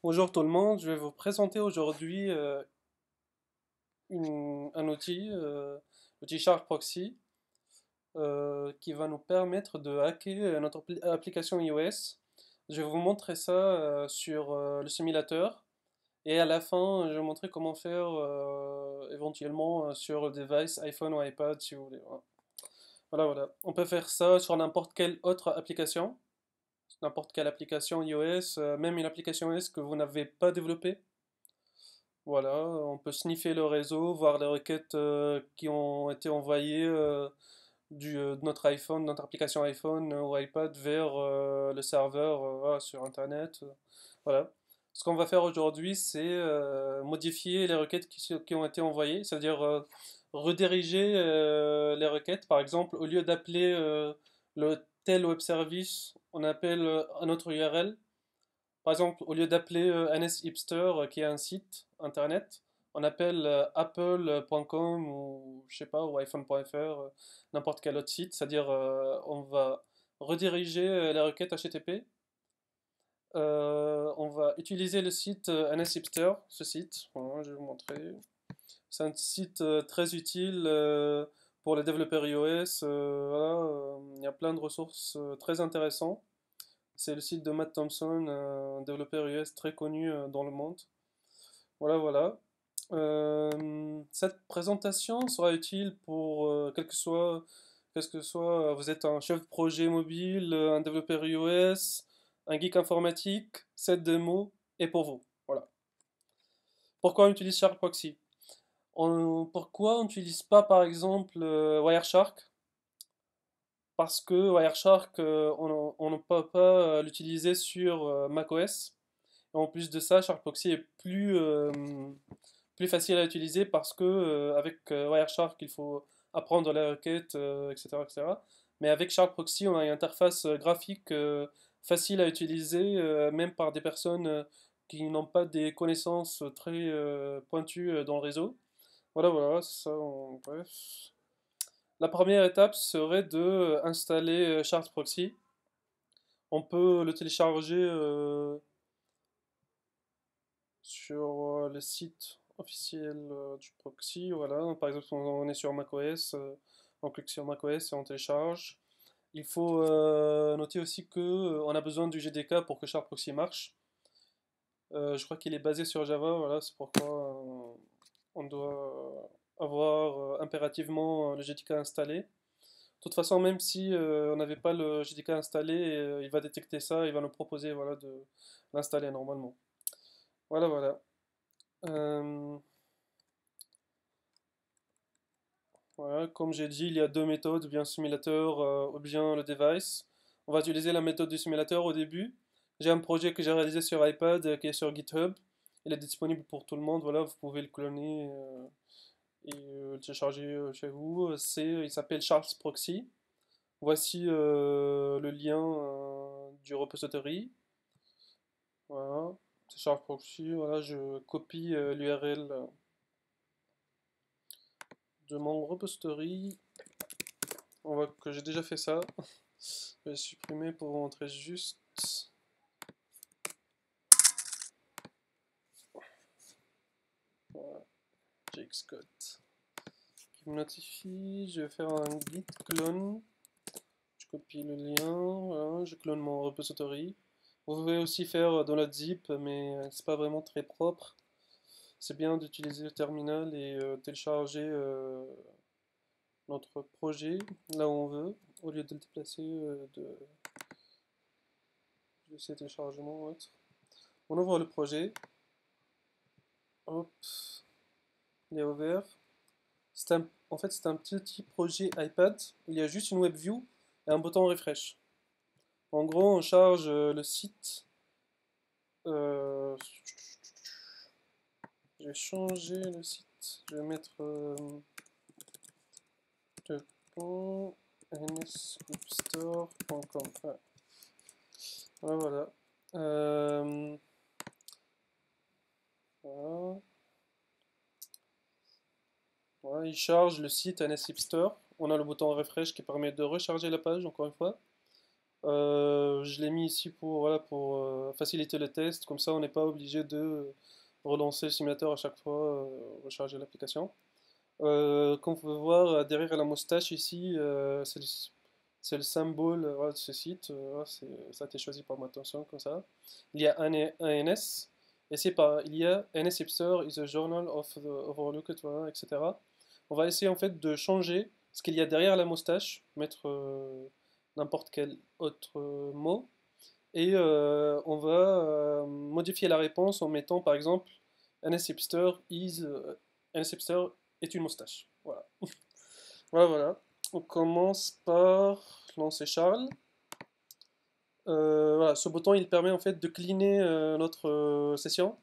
Bonjour tout le monde, je vais vous présenter aujourd'hui un outil, l'outil Shark Proxy, qui va nous permettre de hacker notre application iOS. Je vais vous montrer ça sur le simulateur et à la fin, je vais vous montrer comment faire éventuellement sur le device iPhone ou iPad si vous voulez. Voilà. Voilà, voilà. On peut faire ça sur n'importe quelle autre application, n'importe quelle application iOS, même une application iOS que vous n'avez pas développée. Voilà, on peut sniffer le réseau, voir les requêtes qui ont été envoyées de notre iPhone, de notre application iPhone ou iPad vers le serveur voilà, sur Internet. Voilà. Ce qu'on va faire aujourd'hui, c'est modifier les requêtes qui ont été envoyées, c'est-à-dire rediriger les requêtes. Par exemple, au lieu d'appeler le tel web service, on appelle un autre URL. Par exemple, au lieu d'appeler NS Hipster, qui est un site internet, on appelle apple.com ou je sais pas, ou iphone.fr, n'importe quel autre site. C'est-à-dire, on va rediriger les requêtes HTTP. On va utiliser le site NS Hipster, ce site. Voilà, je vais vous montrer. C'est un site très utile pour les développeurs iOS. Voilà, il y a plein de ressources très intéressantes. C'est le site de Matt Thompson, un développeur US très connu dans le monde. Voilà, voilà. Cette présentation sera utile pour quel que soit, vous êtes un chef de projet mobile, un développeur iOS, un geek informatique, cette démo est pour vous. Voilà. Pourquoi on utilise Shark Proxy? Pourquoi on n'utilise pas par exemple Wireshark? Parce que Wireshark, on ne peut pas l'utiliser sur macOS. En plus de ça, SharkProxy est plus facile à utiliser parce que avec Wireshark, il faut apprendre la requête, etc., etc. Mais avec SharkProxy, on a une interface graphique facile à utiliser, même par des personnes qui n'ont pas des connaissances très pointues dans le réseau. Voilà, voilà, ça, bref. La première étape serait de installer SharkProxy. On peut le télécharger sur le site officiel du proxy. Voilà, par exemple, on est sur macOS, on clique sur macOS et on télécharge. Il faut noter aussi que on a besoin du GDK pour que Sharp Proxy marche. Je crois qu'il est basé sur Java, voilà, c'est pourquoi on doit avoir impérativement le GDK installé. De toute façon, même si on n'avait pas le GDK installé, il va détecter ça, il va nous proposer voilà, de l'installer normalement. Voilà, voilà. Euh, voilà, comme j'ai dit, il y a deux méthodes, bien simulateur ou bien le device. On va utiliser la méthode du simulateur au début. J'ai un projet que j'ai réalisé sur iPad qui est sur GitHub. Il est disponible pour tout le monde. Voilà, vous pouvez le cloner et le télécharger chez vous. Il s'appelle Charles Proxy. Voici le lien du repository. Voilà, c'est Charles Proxy. Voilà, je copie l'URL de mon repository. On voit que j'ai déjà fait ça. Je vais supprimer pour vous montrer juste. Voilà, j'ai Xcode qui me notifie. Je vais faire un git clone. Je copie le lien. Voilà, je clone mon repository. Vous pouvez aussi faire dans la zip, mais c'est pas vraiment très propre. C'est bien d'utiliser le terminal et télécharger notre projet là où on veut, au lieu de le déplacer de ces téléchargements ou autre. On ouvre le projet. Hop, il est ouvert. En fait, c'est un petit projet iPad. Il y a juste une web view et un bouton refresh. En gros, on charge le site. euh, je vais changer le site. Je vais mettre nsbookstore.com. Voilà, voilà. Voilà. Voilà, il charge le site NS Hipster. On a le bouton refresh qui permet de recharger la page encore une fois. Je l'ai mis ici pour, voilà, pour faciliter le test, comme ça on n'est pas obligé de relancer le simulateur à chaque fois, recharger l'application. Comme vous pouvez voir, derrière la moustache ici, c'est le symbole voilà, de ce site. Voilà, ça a été choisi par ma attention comme ça. Il y a un NS, et il y a NS Hipster is a journal of the overlooked, voilà, etc. On va essayer en fait de changer ce qu'il y a derrière la moustache, mettre n'importe quel autre mot, et on va modifier la réponse en mettant par exemple NS Hipster NS Hipster est une moustache. Voilà. Voilà, voilà. On commence par lancer Charles. Voilà, ce bouton il permet en fait de cleaner notre session,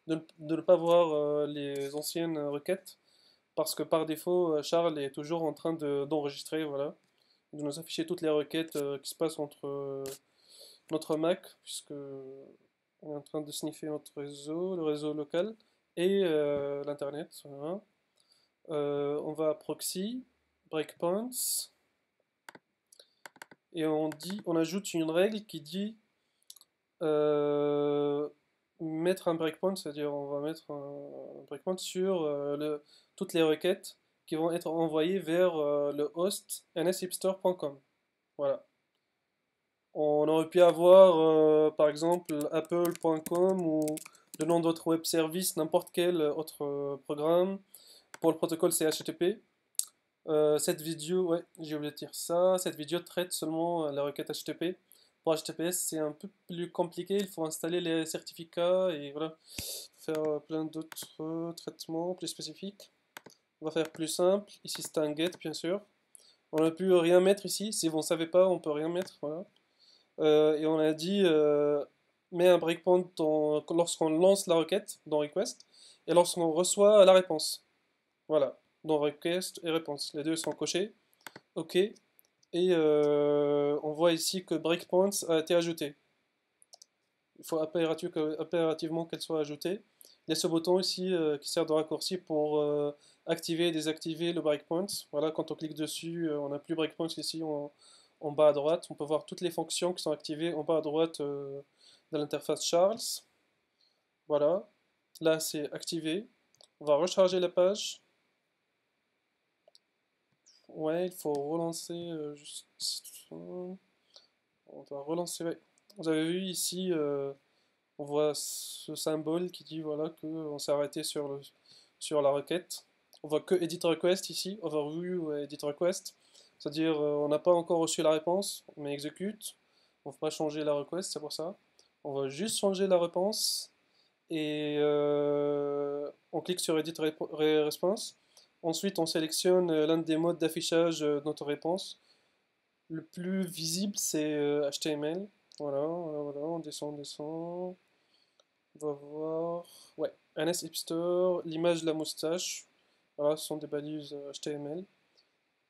de ne pas voir les anciennes requêtes, parce que par défaut, Charles est toujours en train d'enregistrer, voilà, de nous afficher toutes les requêtes qui se passent entre notre Mac, puisque on est en train de sniffer notre réseau, le réseau local, et l'Internet. Voilà. On va à proxy, breakpoints, et on ajoute une règle qui dit euh, mettre un breakpoint, c'est-à-dire on va mettre un breakpoint sur toutes les requêtes qui vont être envoyées vers le host nshipster.com. Voilà. On aurait pu avoir par exemple apple.com ou le nom d'autre web service, n'importe quel autre programme. Pour le protocole, c'est HTTP. Cette vidéo, ouais, j'ai oublié de dire ça. Cette vidéo traite seulement la requête HTTP. Pour HTTPS, c'est un peu plus compliqué. Il faut installer les certificats et voilà, faire plein d'autres traitements plus spécifiques. On va faire plus simple. Ici, c'est un get, bien sûr. On n'a pu rien mettre ici. Si vous ne savez pas, on peut rien mettre. Voilà. Et on a dit met un breakpoint lorsqu'on lance la requête dans request et lorsqu'on reçoit la réponse. Voilà, dans request et réponse. Les deux sont cochés. OK. Et on voit ici que breakpoints a été ajouté. Il faut impérativement qu'elle soit ajoutée. Il y a ce bouton ici qui sert de raccourci pour activer et désactiver le breakpoint. Voilà, quand on clique dessus, on n'a plus breakpoint ici en bas à droite. On peut voir toutes les fonctions qui sont activées en bas à droite de l'interface Charles. Voilà, là c'est activé. On va recharger la page. Ouais, il faut relancer juste. On va relancer. Ouais. Vous avez vu ici, on voit ce symbole qui dit voilà qu'on s'est arrêté sur la requête. On voit que edit request ici, overview edit request. C'est-à-dire on n'a pas encore reçu la réponse, mais exécute. On ne va pas changer la request, c'est pour ça. On va juste changer la réponse et on clique sur edit response. Ensuite, on sélectionne l'un des modes d'affichage de notre réponse. Le plus visible, c'est HTML. Voilà, voilà, voilà, on descend, on descend. On va voir. Ouais, NS Hipster, l'image de la moustache. Voilà, ce sont des balises HTML.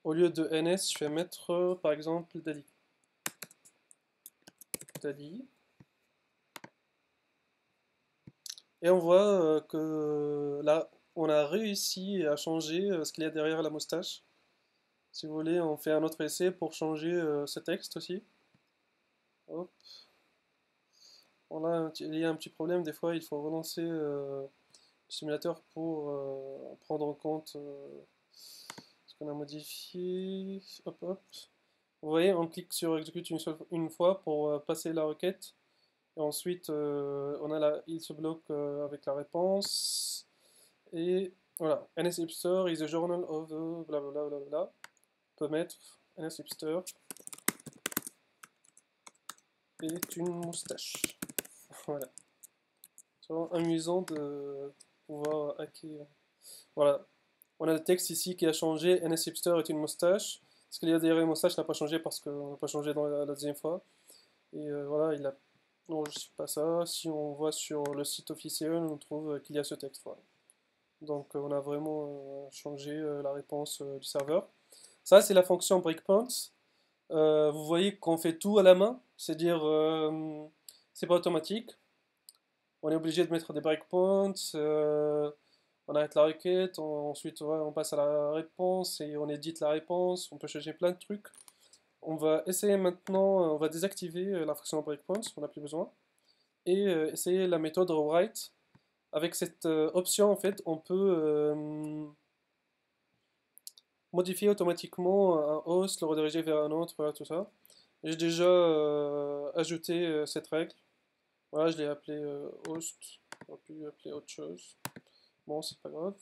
Au lieu de NS, je vais mettre par exemple Dali. Dali. Et on voit que là, on a réussi à changer ce qu'il y a derrière la moustache. Si vous voulez, on fait un autre essai pour changer ce texte aussi. Hop. Voilà, il y a un petit problème, des fois il faut relancer le simulateur pour prendre en compte ce qu'on a modifié. Hop, hop. Vous voyez, on clique sur execute une fois pour passer la requête. Et ensuite, il se bloque avec la réponse. Et voilà, NS Hipster is a journal of the blablabla. Bla bla bla. On peut mettre NS Hipster est une moustache. Voilà. C'est vraiment amusant de pouvoir hacker. Voilà. On a le texte ici qui a changé. NS Hipster est une moustache. Ce qu'il y a derrière une moustache n'a pas changé parce qu'on n'a pas changé dans la deuxième fois. Et voilà, il a. Non, je sais pas ça. Si on voit sur le site officiel, on trouve qu'il y a ce texte. Voilà. Donc on a vraiment changé la réponse du serveur. Ça, c'est la fonction breakpoint. Vous voyez qu'on fait tout à la main, c'est-à-dire c'est pas automatique. On est obligé de mettre des breakpoints, on arrête la requête, ensuite ouais, on passe à la réponse et on édite la réponse, on peut changer plein de trucs. On va essayer maintenant, on va désactiver la fonction breakpoints, on n'a plus besoin, et essayer la méthode rewrite. Avec cette option, en fait, on peut modifier automatiquement un host, le rediriger vers un autre, voilà tout ça. J'ai déjà ajouté cette règle. Voilà, je l'ai appelé host, on aurait pu appeler autre chose. Bon, c'est pas grave.